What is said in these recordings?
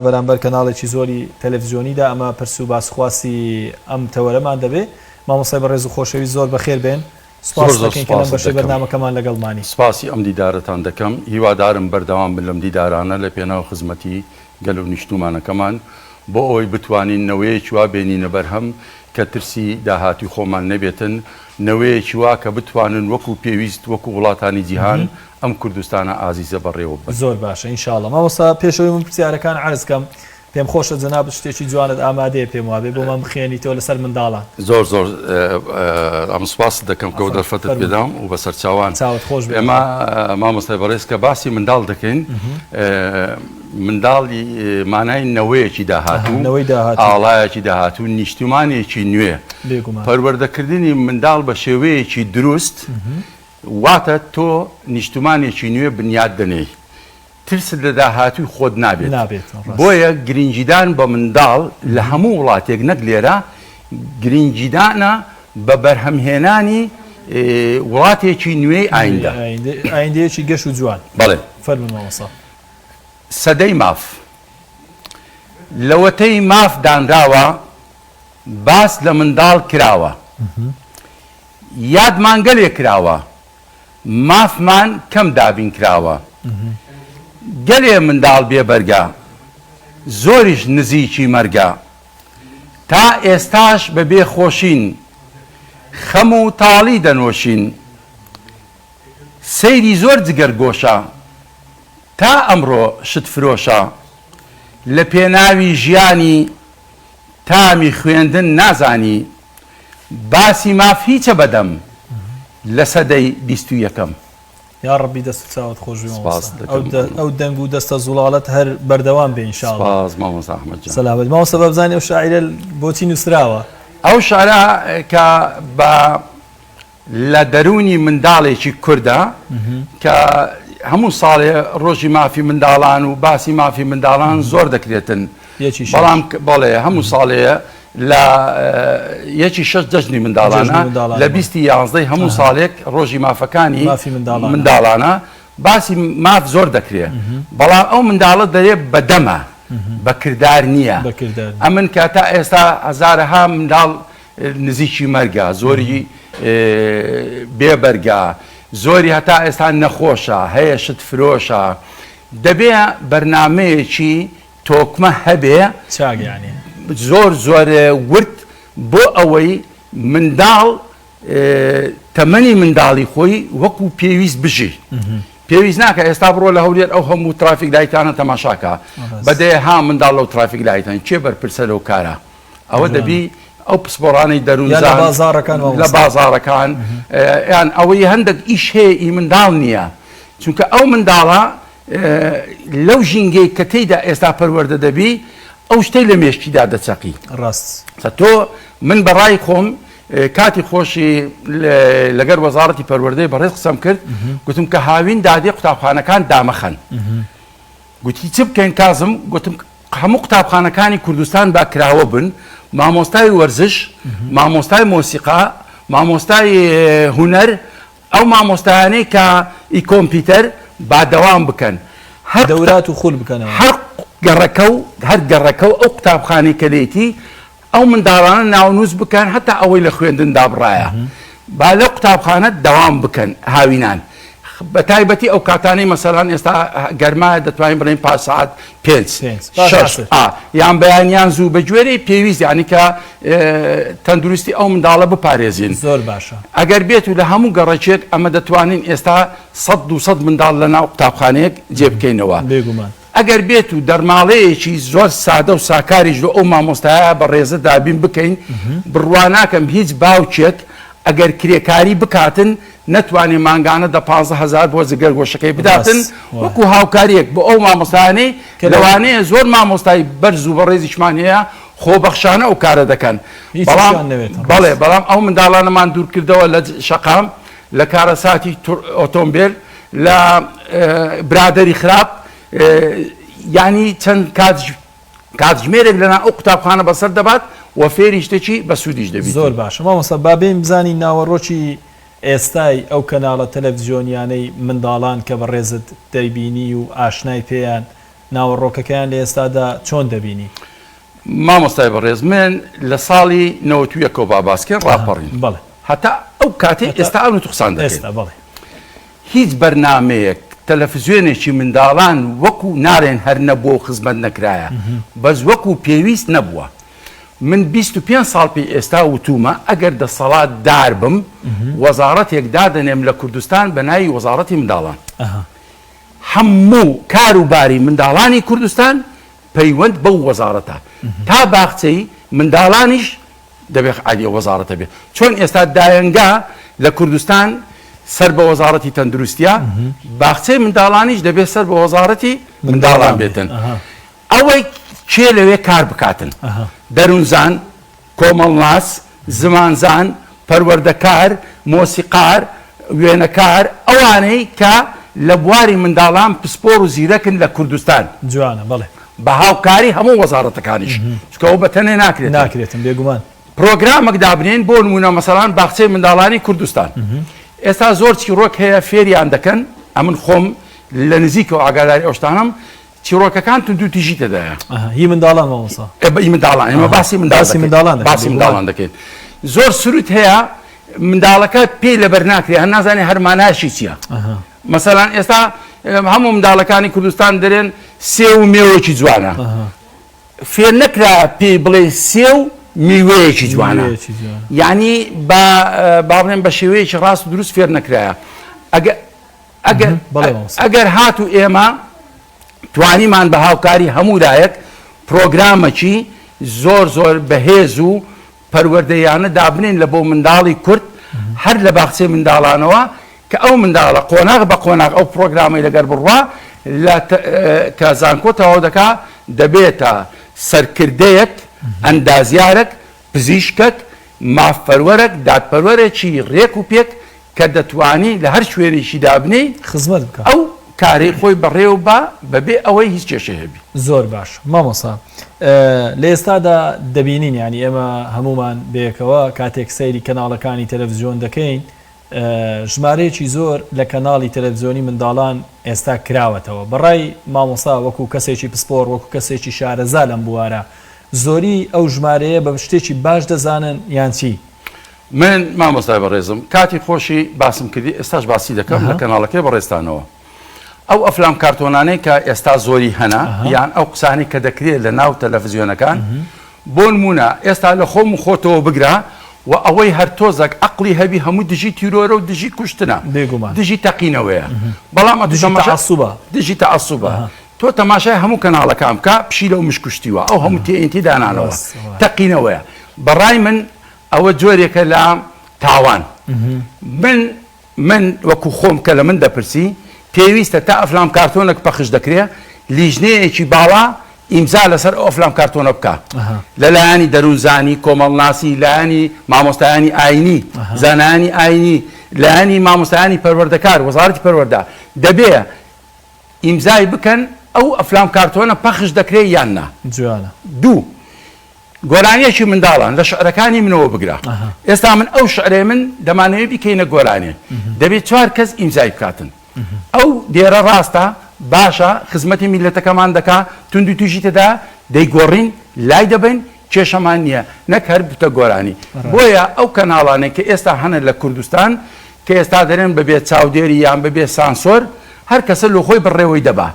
بەرامبەر کەناڵێکی زۆری تەلەڤیزیۆنیدا ئەمە پرس و باسخواسی ئەم تەوەرەمان دەبێ. مامۆستای بەڕێز و خۆشەویست زۆر بەخێر بێن. سپاس دەکەین کە لەم بەشەی بەرنامەکەمان لەگەڵمانی. سپاسی ئەم دیدارەتان دەکەم. هیوادارم بەردەوام بن لەم دیدارانە لە پێناو خزمەتی گەل و نیشتومانەکەمان بۆ ئەوەی بتوانین نەوەیەکی وا بێنینە بەرهەم کە ترسی داهاتی خۆمان نەبێتن، نەوەیەکی وا کە بتوانن وەکو پێویست وەکو وڵاتانی جیهان ئەم کوردستانە ئازیزە بەڕێوە بن. زۆر باشە ئینشاءڵڵا. مامۆستا پێشەوەی من پرسیارەکان عەرز کەم. پێم خۆشە جەناب شتێکی جوانت ئامادەیە پێم وابێ بۆ من بخێنیتەوە لەسەر منداڵان. زۆر زۆر ئەم سوپاس دەکەم کە دەرفەتت پێدام و بەسەر چاوان چاوت خۆش بێ. ئێمە مامۆستای بەڕێز کە باسی منداڵ دەکەین، منداڵی مانای نەوەیەکی داهاتوو، ئاڵایەکی داهاتوو، نیشتیمانێکی نوێ، پەروەردەکردنی منداڵ بە شێوەیەکی دروست واتە تۆ نیشتیمانێکی نوێ بنیاد دەنێی، ترست لە داهاتووی خۆت نابێت. بۆیە گرنگیدان بە منداڵ لە هەموو وڵاتێک نەک لێرە گرنگیدانە بە بەرهەمهێنانی وڵاتێکی نوێی ئایندە، ئایندەیەکی گەش و جوان. بەڵێ فەرموون مامۆستا. سەدەی ماف لەوەتەی ماف دانراوە، باس لە منداڵ کراوە، یادمان گەلێ کراوە، مافمان کەم دابین کراوە، گەلێ منداڵ بێبەرگە، زۆریش نزیکی مەرگە، تا ئێستاش بە بێخۆشین خەم و تاڵی دەنۆشین، سەیری زۆر جگەرگۆشە تا ئەمڕۆ شت فرۆشە، لە پێناوی ژیانی تامی خوێندن نازانی، باسی ماف هیچە بەدەم لە سەدەی 21ەم. یا ڕەبی دەست و چاوت خۆش ئەو دەنگ و دەستە زوڵاڵەت هەر بەردەوام بێ ئینشاءڵڵا. سپاس مامۆستا ئەحمەد جان. سەلامەت. مامۆستا با بزانێ ئەو شاعیرە بۆچی نووسراوە؟ ئەو شعرە کە بە لە دەرونی منداڵێکی کوردە کە هەموو ساڵێ ڕۆژی مافی منداڵان و باسی مافی منداڵان زۆر دەکرێتن، بەڵام بەڵێ هەموو ساڵەیە لە یەکی شەش جەژنی منداڵانە لە 20/11 هەموو ساڵێک ڕۆژی مافەکانی منداڵانە باسی ماف زۆر دەکرێت، بەڵام ئەو منداڵە دەرێت بەدەمە، بە کردار نییە. ئەمن کە تا ئێستا هەزارەها منداڵ نزیکی مەرگە، زۆری بێبەرگە، زۆری هەتا ئێستا نەخۆشە، هەیە شت فرۆشە، دەبێ بەرنامەیەکی تۆکمە هەبێ زۆر زۆر ورد بۆ ئەوەی منداڵ تەمەنی منداڵی خۆی وەکو پێویست بژی. پێویست ناکە ئێستا بڕۆ لە هەولێر ئەو هەموو ترافیک لایتانە تەماشاکە، بەدەیە ها منداڵ لەو ترافیک لایتان چێ بەرپرسە لەو کارە. ئەوە دەبی ئەو پسپۆڕانەی دەروونزان لە بازاڕەکان یان ئەوەی هەندێک ئیش هەیە ئی منداڵ نییە، چونکە ئەو منداڵە لەو ژینگەی کە تێیدا ئێستا پەروەردە دەبی ئەو شتەی لە مێشکیدا دەچەقی. ڕاست. تۆ من بەڕای خۆم کاتی خۆشی لەگەر وەزارەتی پەروەردەی بەڕێز قسەم کرد، گوتم کە هاوین دادێ قوتابخانەکان دامەخەن. گوتی چ بکەین کازم؟ گوتم هەموو قوتابخانەکانی کوردستان با کراوە بن، مامۆستای وەرزش، مامۆستای مۆسیقا، مامۆستای هونەر، ئەو مامۆستایانەی کە ئی کۆمپیوتەر با دەوام بکەن، هەر دەورات و خول بکەنەوە، هەر گەڕەکە و ئەو قوتابخانەی کە لێیتی ئەو منداڵانە ناونووس بکەن، هەتا ئەوەی لە خوێندندا بڕایە با لە قوتابخانە دەوام بکەن هاوینان. بە تایبەتی ئەو کاتانەی مەسەڵان ئێستا گەرمایە دەتوانین بڵێن 5 ساعت 5 یان بەیانیان زوو بە گوێرەی پێویست، یعنی کە تەندروستی ئەو منداڵە بپارێزین. زۆر باشە. ئەگەر بێت و لە هەموو گەڕەکێک ئەمە دەتوانین ئێستا 100-200 منداڵ لە ناو قوتابخانەیەک جێبکەینەوە. بێگومان. ئەگەر بێت و دەرماڵەیەکی زۆر سادە و ساکاریش لە ئەو مامۆستایە بە ڕێزە دابین بکەین، بڕواناکەم هیچ باوکێک ئەگەر کرێکاری بکاتن نەتوانێت مانگانە 15,000 بۆ جگەر گۆشەکەی بداتن، وەکو هاوکاریەک بۆ ئەو مامۆستانەی لەوانەیە زۆر مامۆستای بەرز و بەڕێزیشمان هەیە خۆبەخشانە ئەو کارە دەکەن. بەڵێ بەڵام ئەو منداڵانەمان دوور کردەوە لە شەقام، لە کارەساتی ئۆتۆمبیل، لە برادەری خراپ، یعنی چەند کاتژمێرێک لەنا ئەو قوتابخانە بەسەر دەبات و فێری شتێکی بە سوودیش دەبێت. زۆر باشە. مامۆستا با بێین بزانین ناوەڕۆکی ئێستای ئەو کەناڵە تەلەڤیزیۆنیانەی منداڵان کە بە ڕێزت دەیبینی و ئاشنای پێیان ناوەڕۆکەکەیان لە ئێستادا چۆن دەبینی؟ مامۆستای بەڕێز من لە ساڵی 91 باباسکێن ڕاپەڕین بەڵێ هەتا ئەو کاتێ ئێستا ئەو توخسان دەکەین ئێستا بەڵێ هیچ بەرنمەیەک تەلەڤیزیۆنێکی منداڵان وەکو نارێن هەر نەبووە و خزمەت نەکرایە بەس وەکو پێویست نەبووە من 25 ساڵ پێی ئێستا وتومە ئەگەر دەسەڵات دار بم وەزارەتێک دادەنێم لە کوردستان بە ناوی وەزارەتی منداڵان هەموو کاروباری منداڵانی کوردستان پەیوەند بەو وەزارەتە تا باخچەی منداڵانیش دەبێت عادی وەزارەتە بێت چۆن ئێستا دایەنگا لە کوردستان سەر بە وەزارەتی تەندروستیە باخچەی منداڵانیش دەبێت سەر بە وەزارەتی منداڵان بێتن ئەوەی کێ لەوێ کار بکاتن دەروونزان کۆمەڵناس زمانزان پەروەردەکار مۆسیقار وێنەکار ئەوانەی کە لە بواری منداڵان پسپۆر و زیرەکن لە کوردستان جوانە بەڵێ بە هاوکاری هەموو وەزارەتەکانیش چکە ئەو بەتەنێ ناکرێتن بێگومان پرۆگرامێک دابنێن بۆ نمونە مەسەڵان باخچەی منداڵانی کوردستان ئێستا زۆر چیرۆک هەیە فێریان دەکەن ئەمن خۆم لە نزیکەوە ئاگاداری ئەوشتانم چیرۆکەکان تون دوو تیژی تەدایە هی منداڵان مامۆستا هی منداڵان ئێمە باسی منداڵان دەکەین زۆر سروت هەیە منداڵەکە پێی لەبەر ناکرێ هەر نازانێ هەرماناشی چییە مەسەڵان ئێستا هەموو منداڵەکانی کوردستان دەرێن سێ و مێوەیەکی جوانە فێر نەکرا پێی بڵێ سێ و میوەیەکی جوانە یعنی با بڵێن بە شێوەیەکی ڕاست و دروست فێر نەکرایە ئەگەر هات و ئێمە توانیمان بە هاوکاری هەموو لایەک پرۆگرامێکی زۆر زۆر بەهێز و پەروەردەیانە دابنین لە بۆ منداڵی کورد هەر لە باخچەی منداڵانەوە کە ئەو منداڵە قۆناغ بە قۆناغ ئەو پرۆگرامی لەگەر بڕوا کە زانکۆتەوە دەکا دەبێتە سەرکردەیەک ئەندازیارێک پزیشکێک مافپەروەرێک دادپەروەرێکی ڕێک و پێک کە دەتوانی لە هەر شوێنێکی دابنی خزمەت بکە ئەو کاری خۆی بەڕێو بە بەبێ ئەوەی هیچ کێشە هەبی زۆر باش مامۆستا لە ئێستادا دەبینین ینی ئێمە هەمومان بەیەکەوە کاتێک سەیری کەناڵەکانی تەلەڤیزیۆن دەکەین ژمارەیەکی زۆر لە کەناڵی تەلەڤیزیۆنی منداڵان ئێستا کراوەتەوە بەڕای مامۆستا وەکو کەسێکی پسپۆر وەکو کەسێکی شارەزا لەم بوارە زۆری ئەو ژمارەیە بە شتێکی باش دەزانن یان چی من مامۆستای بەڕێزم کاتی خۆشی باسم کردی ئێستاش باسی دەکەم لە کەناڵەکەی بەڕێستانەوە ئەو ئەفلام کارتۆنانەی کە ئێستا زۆری هەنا یان ئەو قسانی کە دەکرێت لە ناو تەلەڤیزیۆنەکان بۆ نمونە ئێستا لە خۆم و خۆتەوە بگرا و ئەوەی هەر تۆزێک عەقڵی هەبی هەموو دژی تیرۆرە و دژی کوشتنە دژی تەقینەوەیە بەڵام دژی تەعەسوبە تۆ تەماشای هەموو کەناڵەکان بکە پشی لەو مشکوشتیوە ئەو هەموو تێئینتی دانانەوە تەقینەوەیە بەڕای من ئەوە جۆرێکە لە تاوان من وەکو خۆم کە لە من دەپرسی پێویستە تا ئەفلام کارتۆنێک پەخش دەکرێ لیژنەیەکی باوە ئیمزا لەسەر ئەو ئەفلام کارتۆنە بکە لەلایەنی دەروونزانی کۆمەڵناسی لایەنی مامۆستایانی ئاینی زانانی ئاینی لایەنی مامۆستایانی پەروەردەکار وەزارەتی پەروەردە دەبێ ئیمزای بکەن ئەو ئەفلام کارتۆنە پەخش دەکرێ یان نا جوانە دوو گۆرانیەکی منداڵان لە شعرەکانی منەوە بگرە ئێستا من ئەو شعرێ من دەمانەوێت بیکەینە گۆرانێ دەبێت 4 کەس ئیمزای بکاتن ئەو دێرە ڕاستە باشە خزمەتی میلەتەکەمان دەکا تونند و توژی تێدا دەیگۆڕین لای دەبن کێشەمان نییە نەک هەر بتە گۆرانی بۆیە ئەو کەناڵانێک کە ئێستا هەنە لە کوردستان کە ئێستا دەرێن بەبێت چاودێری یان بەبێ سانسۆر هەر کەسە لە خۆی بڕێوەی دەبا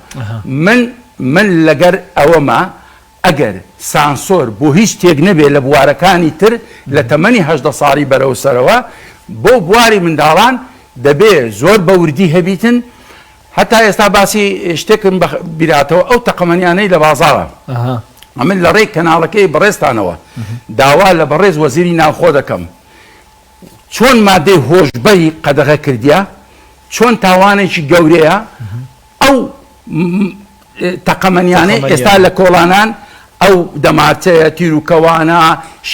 من لەگەر ئەوەمە ئەگەر سانسۆر بۆ هیچ تێک نەبێت لە بوارەکانی تر لە تەمەنی 18 ساڵی بەرەو سەرەوە بۆ بواری منداڵان دەبێ زۆر بەوردی هەبیتن هەتا ئێستا باسی شتێکم بیراتەوە ئەو تەقەمەنیانەی لە بازاڕە ئەمن لە ڕێی کەناڵەکەی بەڕێستانەوە داوا لە بەڕێز وەزیری ناوخۆ دەکەم چۆن مادەی هۆشبەری قەدەغە کردیە چۆن تاوانێکی گەورەیە ئەو تەقەمەنیانەی ئێستا لە کۆڵانان ئەو دەماچەیە تیرروکەوانە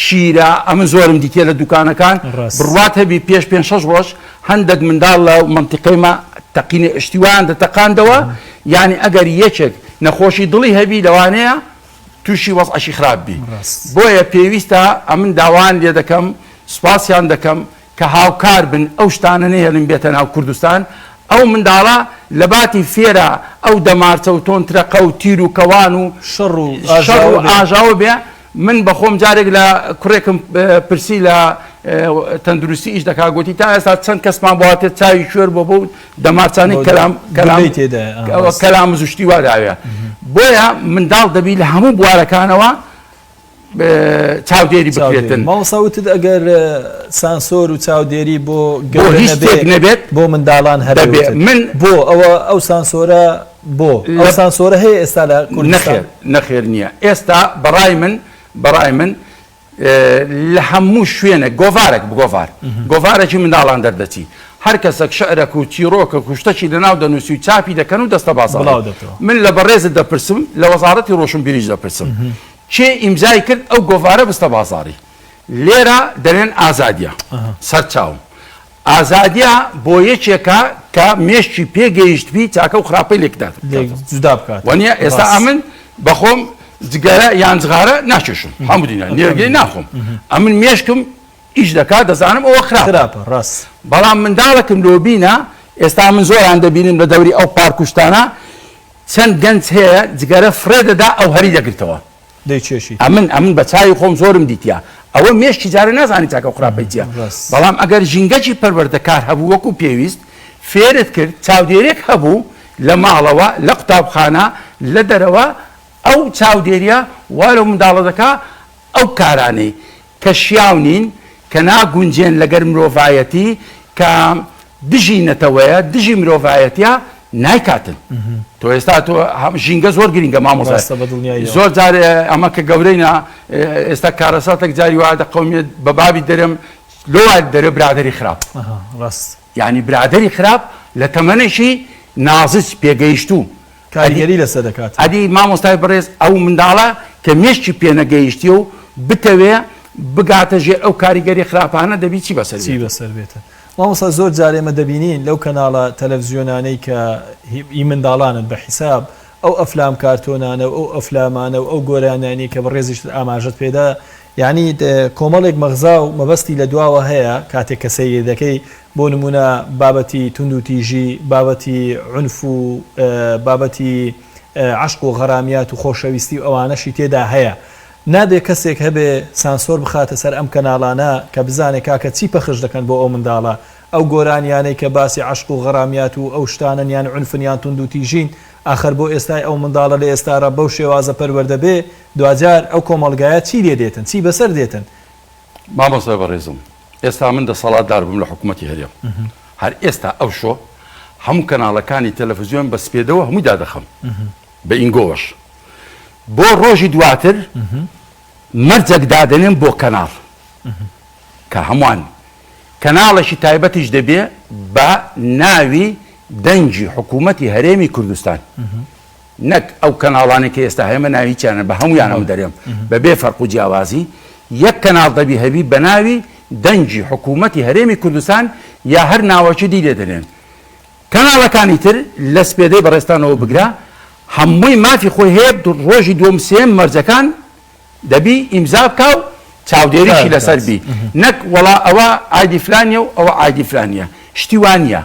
شیرە ئەمە زۆرم دیتێ لە دوکانەکان بڕوات هەبی پێش 5-6 ڕۆژ هەندێک منداڵ لە منتیقەیمە تەقینی ئشتیوان دەتەقاندەوە یعنی ئەگەر یەکێک نەخۆشی دڵی هەبی لەوانەیە تووشی وەزعشی خراپبی بۆیە پێویستە ئەمن داوان لێ دەکەم سوپاسیان دەکەم کە هاوکار بن ئەو شتانە نەهێڵن بێتە ناو کوردستان ئەو منداڵە لە باتی فێرە ئەو دەمارچە و تۆنترەقە و تیر و کەوان و شەڕ و شەڕ و ئاژاوە بێ. من بەخۆم جارێک لە کوڕێکم پرسی لە تەندروستی ئیش دەکا گوتی تا ئێستا چەند کەسمان بواتێ چاوی کوێر بۆ بۆ دەمارچانەی کەلام زوشتی واداوێ. بۆیە منداڵ دەبی لە هەموو بوارەکانەوە چاودێری بکرێتن. ماوەساوتت ئەگەر سانسۆر و چاودێری بۆ هیچ شتێک نەبێت بۆ منداڵان هەبێت من بۆ ئەو سانسۆرە بۆ ئەو سانسۆرە هەیە ئێستا لە کوردستان؟ نەخێر نییە. ئێستا بەڕای من لە هەموو شوێنە گۆڤارێک بگۆڤار گۆڤارێکی منداڵان دەردەچی هەر کەسێک شعرێک و چیرۆکە و شتێکی لەناو دەنووسی و چاپی دەکەن و دەستە بازاڕ. من لە بەڕێزت دەپرسم لە وەزارەتی ڕۆشنبیریش دەپرسم چێ ئیمزای کرد ئەو گۆڤارە بستە بازاڕی. لێرە دەڵێن ئازادیە سەرچاوم. ئازادیە بۆ یەکێکە کە مێشتی پێگەیشتبی چاکە و خراپەی لێکدات جودا بکات. وانە ئێستا ئەمن بەخۆم جگەرە یان جغارە ناچێشم هەموو دینا نێرگەی ناخۆم. ئەمن مێشکم ئیش دەکات دەزانم ئەوە خراپە ڕاست. بەڵام منداڵەکەم لۆبینە ئێستا من زۆران دەبینم لە دەوری ئەو پارکوشتانە چەند گەنج هەیە جگەرە فرێ دەدا ئەو هەری دەگرتەوە دەیچێشی. ئەمن بە چاوی خۆم زۆرم دیتیا ئەوە مێشتی جارە نازانی چاکە و خراپەی چییە. بەڵام ئەگەر ژینگەی پەروەردەکار هەبوو وەکو پێویست فێرت کرد چاودێرێک هەبوو لە ماڵەوە لە قوتابخانە لە دەرەوە ئەو چاودێریە وا لە منداڵە دەکا ئەو کارانەی کە شیاو نین کە ناگونجێن لەگەر مرۆڤایەتی کە دژی نەتەوەیە دژی مرۆڤایەتیە نایکاتن. تۆ ئێستا تۆ ژینگە زۆر گرینگە مامۆستا زۆر جار ئەمە کە گەورەینە ئێستا کارەساتێک جاری وادە قەومیت بە بابی دەرم لۆوات دەرە برادری خراپ یعنی برادری خراپ لە تەمەنێکی نازج پێگەیشتوو کاریگەری لەسەر دەکات. ئەدی مامۆستای بەڕێز ئەو منداڵە کە مێشتی پێنەگەیشتی و بتەوێ بگاتە ژێر ئەو کاریگەری خراپانە دەبی چی بەسەر بێتە. مامۆستا زۆر جارێمە دەبینین لەو کەناڵە تەلەڤیزیۆنانەی کە هی منداڵانن بە حیساب ئەو ئەفلام کارتۆنانە و ئەو ئەفلامانە و ئەو گۆرانانی کە بەڕێزیشت ئاماژت پێدا یعنی کۆمەڵێک مەغزا و مەبەستی لە دواوە هەیە کاتێک کە سەیر دەکەی بۆ نمونە بابەتی تونند و تیژی بابەتی عنف و بابەتی عشق و غەرامیات و خۆشەویستی و ئەوانەشی تێدا هەیە. نابێ کەسێک هەبێ سانسۆر بخاتە سەر ئەم کەناڵانە کە بزانێت کاکە چی پەخش دەکەن بۆ ئەو منداڵە ئەو گۆرانیانەی کە باسی عشق و غەرامیات و ئەو شتانن یان عنفنیان تونند و تیژین ئاخر بۆ ئێستای ئەو منداڵە لە ئێستارە بەو شێوازە پەروەردە بێ دوجار ئەو کۆمەڵگایە چی لێ دێتن چی بەسەر دێتن. مامۆستا بەڕێزم ئێستا من دەسەڵاتدار بووم لە حکوومەتی هەرێم هەر ئێستا ئەو شۆ هەموو کەناڵەکانی تەلەڤیزیۆن بە سپێدەوە هەمووی دادەخەم بە ئینگۆش بۆ ڕۆژی دواتر مەرجێک دادەنێن بۆ کەناڵ کە هەمووان کەناڵێکی تایبەتیش دەبێ بە ناوی دەنگی حکوومەتی هەرێمی کوردستان نەک ئەو کەناڵانی کە ئێستا هەیەمە ناویچیانە بە هەمویانەوە دەرێم بەبێ فەرق و جیاوازی یەک کەناڵ دەبی هەبی بە ناوی دەنگی حکوومەتی هەرێمی کوردستان یا هەر ناوەکی دی لێدەنێن. کەناڵەکانی تر لە سپێدەی بەڕێستانەوە بگرا هەمووی مافی خۆی هەیە ڕۆژی دووەم سێم مەرجەکان دەبی ئیمزا بکە و چاودێریشی لەسەر بی نەک وەڵا ئەوە ئایدی فلانیە و ئەوە ئایدی فلانیە شتی وانە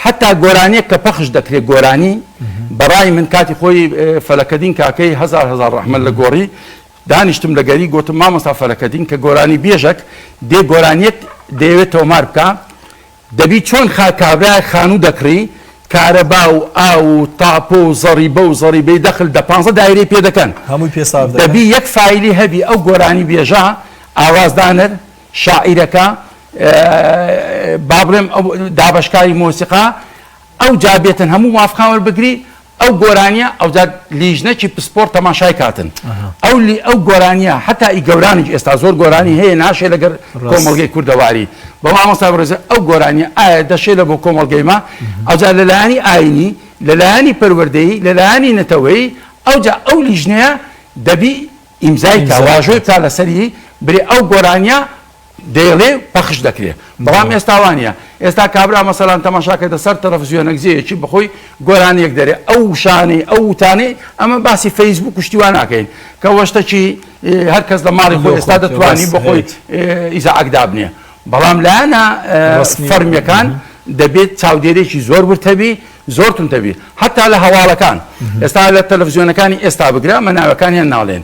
حتا گۆرانیە کە پەخش دەکرێت گۆرانی بەڕای من کاتی خۆی فەلەکەدین کاکەی هزار ڕەحمەت لە گۆڕی دانیشتم لەگەری گوتم مامۆستا فەلەکەدین کە گۆرانی بێژەک دێ گۆرانیەک دەیەوێت تۆمار بکە دەبی چۆن کابرای خانوو دەکڕی کارەبا و ئاو و تاپۆ و زەریبە و زەریبەی دەخل دە 15 دایرەی پێ دەکەن هەمووی پێساف دەبی یەک فایلی هەبی ئەو گۆرانی بێژە ئاوازدانەر شاعیرەکە با بڵێم دابەشکاری مۆسیقا ئەو جابێتن هەموو مافخان وەربگری ئەو گۆرانیە ئەو لیژنەکی پسپۆرت تەماشای کاتن ئەو گۆرانیە حتا ئی گەورانی ئێستا زۆر گۆرانی هەیە ناشێ لەگەر کۆمەڵگەی کوردەواری بە مامۆستا بەڕێزە ئەو گۆرانیە ئایا دەشێ لە بۆ کۆمەڵگەیمە ئەوجا لەلایەنی ئاینی لەلایەنی پەروەردەیی لەلایەنی نەتەوەیی ئەوجا ئەو لیژنەیە دەبی ئیمزای کاواژۆی بتا لەسەری برێ ئەو گۆرانیە دەیڵێ پەخش دەکرێت بەڵام ئێستاوانە ئێستا کابرا مەسەلان تەماشاکەتە سەر تەلەڤیزیۆنێک جێیەکی بخۆی گۆرانیەک دەرێ ئەو شانەی ئەو وتانەی ئەمە باسی فەیسبوک و شتیوان ناکەین کە وەشتەکی هەر کەس لە ماڵی خۆی ئێستا دەتوانی بخۆی ئیزاعەک بنێ بەڵام لایەنە فەرمیەکان دەبێت چاودێرێکی زۆر ورتەبی زۆرتون دەبی حتا لە هەواڵەکان ئێستا لە تەلەڤیزیۆنەکانی ئێستا بگرە مەناوەکانیان ناڵێن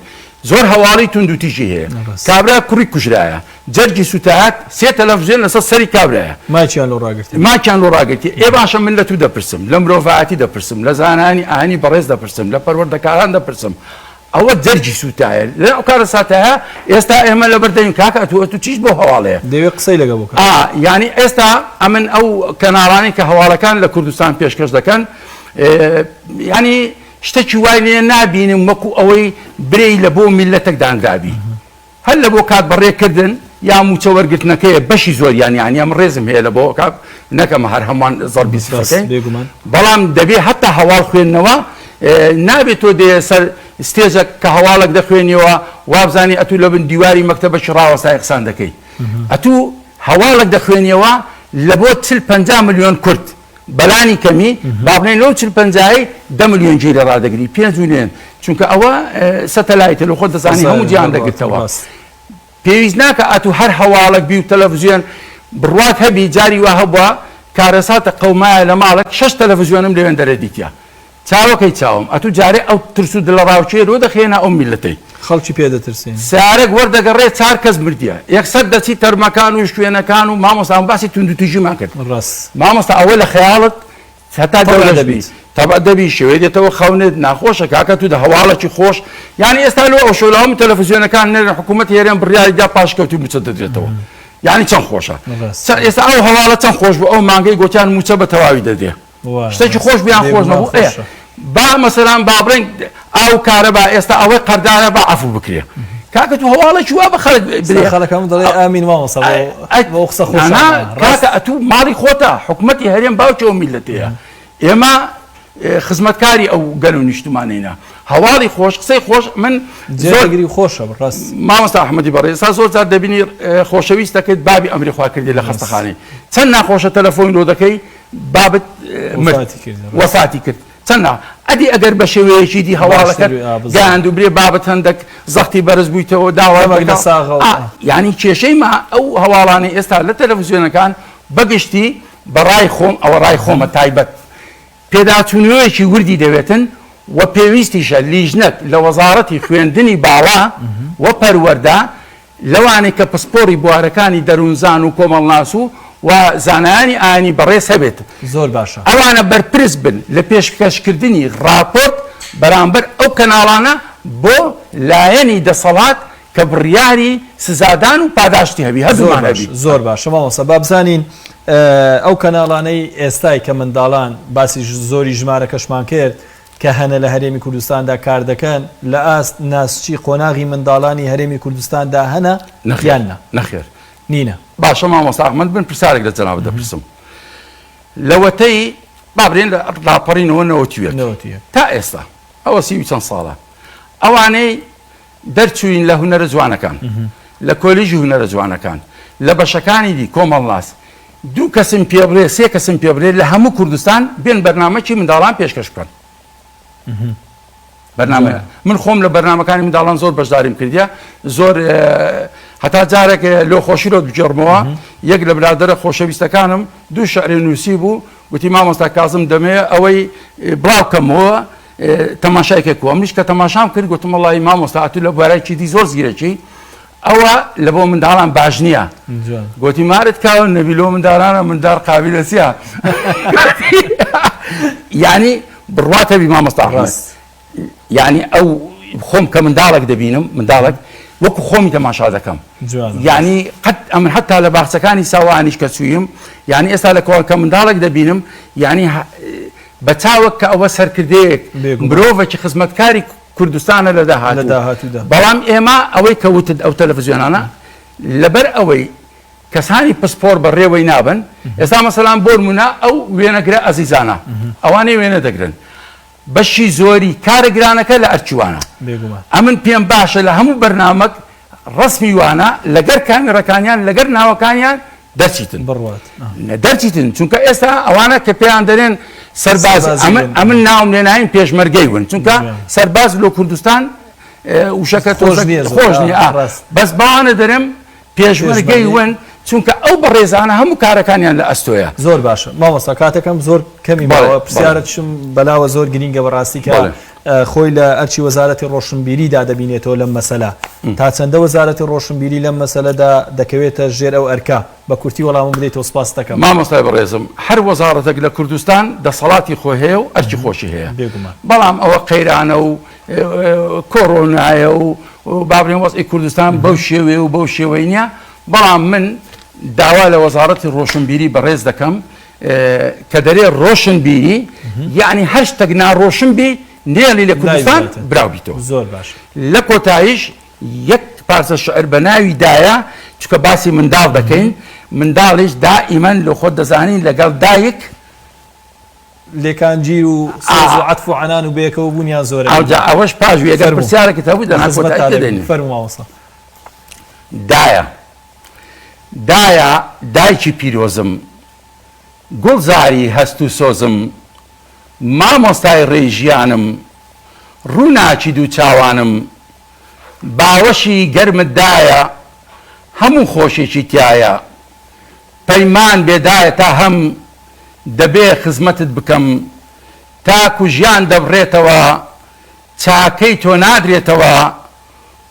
زۆر هەواڵی تونند و تیژی هەیە کابرا کوڕی کوژرایە جەرگی سوتات سێ تەلەڤیزیۆن لەسەر سەری کابرایە ماچیان لۆ ڕاگرتی ماچیان لۆ ڕاگرتی ئێ باشە من لە تو دەپرسم لە مرۆڤایەتی دەپرسم لە زانانی ئاهەنی بەڕێز دەپرسم لە پەروەردەکاران دەپرسم ئەوە جەرگی سوتایە لە ئەو کارە ساتەیە ئێستا ئێمە لە بەردەین کاکە تو چیش بۆ هەواڵەیە دەوێت قسەی لەگە بکە ینی ئێستا ئەمن ئەو کەناڵانی کە هەواڵەکان لە کوردستان پێشکەش دەکەن ینی شتێکی وای لێ نابینم وەکو ئەوەی برەی لە بۆ میلەتێکدانرابی هەر لە بۆ کات بەڕێکردن یا موچە وەرگرتنەکەیە بەشی زۆریان یانی ئەم ڕێزم هەیە لە بۆ کات نەکەمە هەر هەمووان زەربی سفەکەین بەڵام دەبێ هەتا هەواڵ خوێندنەوە نابێت تۆ دێ سەر ستێجێک کە هەواڵک دەخوێنیەوە وابزانی ئەتوو لە بن دیواری مەکتەبەی ڕاوەستای قسان دەکەی ئەتوو هەواڵک دەخوێنیەوە لە بۆ 40-50 ملیۆن کورد بەلانی کەمی باڵێن لەو 40-50 10 ملیۆن جێ لە ڕادەگری 5 ملیۆن چونکە ئەوە سەتەلایتە لە خۆ دەزانی هەموو جیان دەگرتەوە پێویست ناکە ئەتوو هەر هەواڵک بی و تەلەڤیزیۆن بڕوات هەبی جاری وا هەبووە کارەساتە قەومایە لە ماڵک 6 تەلەڤیزیۆنم لەوێن دەرەدیتە چاوەکەی چاوم ئەتوو جارێ ئەو ترس و دڵە ڕاوچێ ڕۆ دەخێنە ئەو میلەتەی خەڵکی پێدەترسین سارێک وەردەگەڕێ 4 کەس مردیە یەکسەر دەچی تەرمەکان و شوێنەکان و مامۆستا باسی تونند و تیژیمان کرد مامۆستا ئەوە لە خەیاڵت هەتا دەوڵە دەبیت تەبع دەبی شوێ دێتەوە خەونت ناخۆشە کاکە تو دە هەواڵێکی خۆش یعنی ئێستا لۆ ئەو شۆ لە هەموو تەلەڤیزیۆنەکان نێرە حکوومەت هێرێن بڕیاریدا پاشکەوتی موچە دەدرێتەوە یعنی چەند خۆشە ئێستا ئەو هەواڵە چەند خۆش بوو ئەو مانگەی گوتیان موچە بە تەواوی دەدێ شتێکی خۆش بیان خۆش نەبوو با مەسەلان با بڵێن ئەو کارە با ئێستا ئەوەی قەردارە با عەفو بکرێ کاکە تو هەواڵێکی وا بە خەڵک برێ خەڵەکەم دەڵێ ئامین مامۆستا بۆ قسە خۆش کاکە ئەتوو ماڵی خۆتە حکوومەتی هەرێم باوچەوە میلەتەیە ئێمە خزمەتکاری ئەو گەل و نیشتمانینە هەواڵی خۆش قسەی خۆش من جێگیری خۆشە ڕاست مامۆستا ئەحمەدی بەڕێ ئێستا زۆر جار دەبینی خۆشەویست دەکەیت بابی ئەمری خوا کردی لە خەستەخانەی چەند ناخۆشە تەلەفۆن لۆ دەکەی بابت وەفاتی کرد چەندنا ئەدی ئەگەر بە شێوەیەکی دی هەواڵەکەت گەیاند و برێ بابەت هەندێک زەختی بەرز بوویتەوە داوای ینی کێشەی ما ئەو هەواڵانی ئێستا لە تەلەڤیزیۆنەکان بەگشتی بەڕای خۆم ئەوە ڕای خۆمە تایبەت پێداچوونەوەیەکی وردی دەوێتن و پێویستیشە لیژنەت لە وەزارەتی خوێندنی باڵا و پەروەردە لەوانەی کە پسپۆڕی بوارەکانی دەروونزان و کۆمەڵناس و زانایانی ئاینی بەڕێز هەبێت زۆر باشە ئەوانە بەرپرس بن لە پێشکەشکردنی راپۆرت بەرامبەر ئەو کەناڵانە بۆ لایەنی دەسەڵات کە بڕیاری سزادان و پاداشتی هەبی هەردوومان هەبی زۆر باشە مامۆستا با بزانین ئەو کەناڵانەی ئێستای کە منداڵان باسی زۆری ژمارەکەشمان کرد کە هەنە لە هەرێمی کوردستاندا کار دەکەن لە ئاست ناسچی قۆناغی منداڵانی هەرێمی کوردستاندا هەنە نەخیانە نەخێر نینە باشە مامۆستا ئەحمەد بن پرسیارێک لە جەناب دەپرسم لەوەتەی بابرێن لە ڕاپەڕینەوە نەوەتیوێت تا ئێستا ئەوە سی چەند ساڵە ئەوانەی دەرچوین لە هونەرە جوانەکان لە کۆلیژی هونەرە جوانەکان لە بەشەکانی دی کۆمەڵناس دوو کەسم پێ بڵێ سێ کەسم پێ بڵێ لە هەموو کوردستان بێن بەرنامەکی منداڵان پێشکەش بکەن بەرنامە من خۆم لە بەرنامەکانی منداڵان زۆر بەشداریم کردیە زۆر هەتا جارێک لۆ خۆشی ڕۆ بجێڕمەوە یەک لە برادرە خۆشەویستەکانم دوو شعری نووسی بوو گوتی مامۆستا کازم دەمەیە ئەوەی بڵاوکەمەوە تەماشایکێکەوە منیش کە تەماشام کرد گوتم وەڵی مامۆستا ئەتوو لە بوارایکی دی زۆر زیرەکی ئەوە لە بۆ منداڵان باش نییە گوتی مارت کاوە نەبیلۆ منداڵانە منداڵ قابلەسیە یعنی بڕواتە بی مامۆستا ئەحمەد یعنی ئەو خۆم کە منداڵێک دەبینم منداڵێک وەکو خۆمی تەماشا دەکەم یعنی قەت ئەمن حتا لە باخچەکانی ساوانیش کە چوویم یعنی ئێستا لە کە منداڵێک دەبینم یعنی بە چاوەک کە ئەوە سەرکردەیەک مرۆڤێکی خزمەتکاری کوردستانە لە داهاتوودا بەڵام ئێمە ئەوەی کەوتت ئەو تەلەڤیزیۆنانە لەبەر ئەوەی کەسانی پسپۆر بەڕێوەی نابن ئێستا مەسەلان بۆ نمونە ئەو وێنەگرە ئەزیزانە ئەوانەی وێنە دەگرن بەشی زۆری کارە گرانەکە لە ئەرچوانە ئەمن پێم باشە لە هەموو بەرنامەک ڕسمی وانە لەگەر کامێرەکانیان لەگەر ناوەکانیان دەرچیتن دەرچیتن چونکە ئێستا ئەوانە کە پێیان دەرێن سەرباز ئەمن ناوم لێناین پێشمەرگەی ون چونکە سەرباز لە کوردستان وشەکە خۆش نییە بەس باوانە دەرێم پێشمەرگەی ون چونکە ئەو بەڕێزانە هەموو کارەکانیان لە ئەستۆیە. زۆر باشە مامۆستا کاتەکەم زۆر کەمی باوە پرسیارەتشم بەلاوە زۆر گرینگە بەڕاستی کە خۆی لە ئەرچی وەزارەتی ڕۆشنبیریدا دەبینێتەوە لەم مەسەلا تا چەندە وەزارەتی ڕۆشنبیری لەم مەسەلەدا دەکەوێتە ژێر ئەو ئەرکا بە کورتی وەڵامم بدەیتەوە سپاس دەکەم. مامۆستای بەڕێزم هەر وەزارەتێک لە کوردستان دەسەڵاتی خۆی هەیە و ئەرکی خۆشی هەیە بەڵام ئەوە قەیرانە و کۆڕۆنایە و بابرێن وەزعی کوردستان بەو شێوێ و بەو شێوەی نییە بەڵام من داوا لە وەزارەتی ڕۆشنبیری بەڕێز دەکەم کە دەرێ ڕۆشنبیری یعنی هەر شتێک ناڕۆشن بێ نێڵی لە کوردستان براوبیتەوە. زۆر باش لە کۆتاییش یەک پارچە شعر بە ناوی دایە چکە باسی منداڵ دەکەین منداڵیش دائیمەن لە خۆت دەزانین لەگەڵ دایک لێکانگیر و سۆز و عەتف و عنان و بەیەکەوە بوونیان زۆرە ئەوەش پاش ئەگەر پرسیارێکت هەبوو دەنا کۆتایی دەدەین. دایە دایکی پیرۆزم گوڵزاری هەست و سۆزم مامۆستای ڕێژیانم ڕووناچی دوو چاوانم باوەشی گەرمتدایە هەموو خۆشێکی تایە پەیمان بێدایە تا هەم دەبێ خزمەتت بکەم تاکو ژیان دەبڕێتەوە چاکەی تۆ نادرێتەوە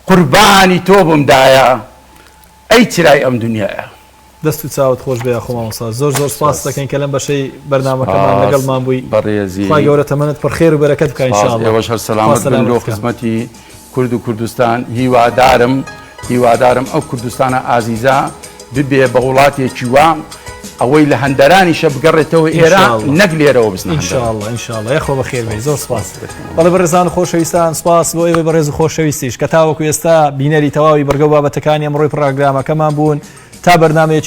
قوربانی تۆ بمدایە ئەی چرای ئەم دنیاە. دەست و چاوت خۆش بێ خۆمامۆستا زۆر زۆر سپاس دەکەین کە لەم بەشەی بەرنامەکەمان لەگەڵمان بووی بەڕێزی خوا گەورە تەمەنت پڕ خێر و بەرەکەت بکە ئینشاءالله. ئێوەش هەر سەلامەت بن لۆ خزمەتی کورد و کوردستان هیوادارم ئەو کوردستانە ئازیزە ببێ بە وڵاتێکی وام ئەوەی لە هەندەرانیشە بگەڕێتەوە ئێران نەک لێرەوە بستن ئینشاءالله یەخۆ بەخێر بێ زۆر سپاس. بەڵێ بەڕێزان و خۆشەویستان سپاس بۆ ئێوەی بەڕێز و خۆشەویستیش کە تاوەکو ئێستا بینەری تەواوی بەرگە و بابەتەکانی ئەمڕۆی پڕۆگرامەکەمان بوون تا بەرنامەیەکی